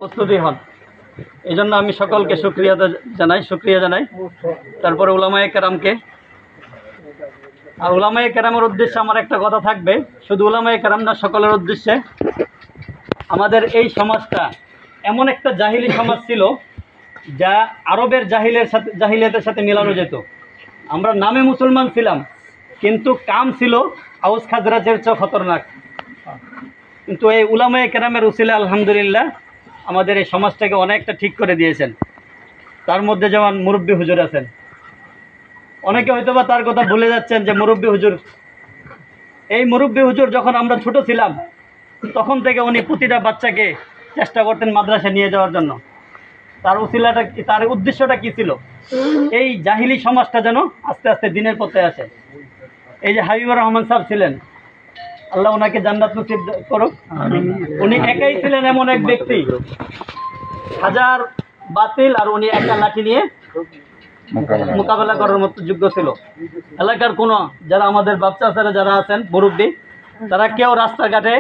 প্রস্তুতি হন। এই জন্য আমি সকলকে শুকরিয়া জানাই। তারপরে উলামায়ে কেরামকে, আর উলামায়ে কেরামের উদ্দেশ্যে আমার একটা কথা থাকবে, শুধু উলামায়ে কেরাম না, সকলের উদ্দেশ্যে। আমাদের এই সমাজটা এমন একটা জাহিলি সমাজ ছিল যা আরবের জাহিলিয়াতের সাথে মেলানো যেত। আমরা নামে মুসলমান ছিলাম, কিন্তু কাম ছিল আউস খাজরাজের চেয়ে খতরনাক। কিন্তু এই উলামায়ে কেরামের উসিলা আলহামদুলিল্লাহ আমাদের এই সমাজটাকে অনেকটা ঠিক করে দিয়েছেন। তার মধ্যে যেমন মুরব্বী হুজুর আছেন, অনেকে হয়তো বা তার কথা ভুলে যাচ্ছেন যে মুরব্বী হুজুর, এই মুরব্বী হুজুর যখন আমরা ছোট ছিলাম তখন থেকে উনি প্রতিটা বাচ্চাকে চেষ্টা করতেন মাদ্রাসায় নিয়ে যাওয়ার জন্য। তার উসিলাটা, তার উদ্দেশ্যটা কী ছিল? এই জাহিলি সমাজটা যেন আস্তে আস্তে দিনের পথে আসে। এই যে হাবিবুর রহমান সাহেব ছিলেন, আল্লাহ ওনাকে জান্নাত নসিব করুক। উনি একাই ছিলেন এমন এক ব্যক্তি, হাজার বাতিল আর উনি একটা লাঠি নিয়ে মোকাবেলা করার মতো যোগ্য ছিল। এলাকার কোনো যারা আমাদের বাচ্চারা যারা আছেন মুরব্বী, তারা কেউ রাস্তাঘাটে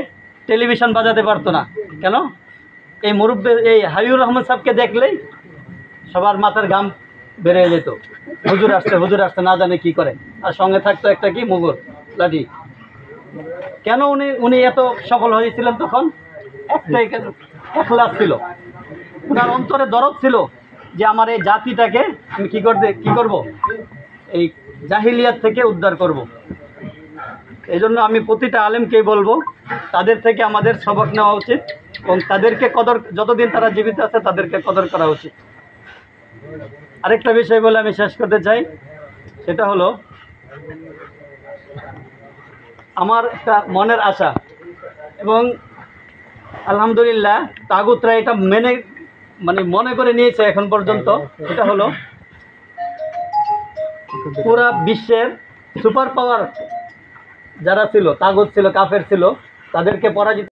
টেলিভিশন বাজাতে পারতো না। কেন? এই মুরব্বী, এই হাবিবুর রহমান সাহেবকে দেখলেই সবার মাথার ঘাম বেড়ে যেত, হুজুর আসতে না জানে কি করে। আর সঙ্গে থাকতো একটা কি মুগুর লাঠি। কেন উনি এত সফল হয়েছিলেন? তখন একটাই এখলাস ছিল, ওনার অন্তরে দরদ ছিল যে আমার এই জাতিটাকে আমি কি করব, এই জাহিলিয়াত থেকে উদ্ধার করব। এই জন্য আমি প্রতিটা আলেমকেই বলবো, তাদের থেকে আমাদের সবক নেওয়া উচিত এবং তাদেরকে কদর, যতদিন তারা জীবিত আছে তাদেরকে কদর করা উচিত। আরেকটা বিষয় বলে আমি শেষ করতে চাই, সেটা হলো আমার একটা মনের আশা, এবং আলহামদুলিল্লাহ তাগুতরা এটা মনে করে নিয়েছে এখন পর্যন্ত। এটা হলো পুরা বিশ্বের সুপার পাওয়ার যারা ছিল, তাগুত ছিল, কাফের ছিল, তাদেরকে পরাজিত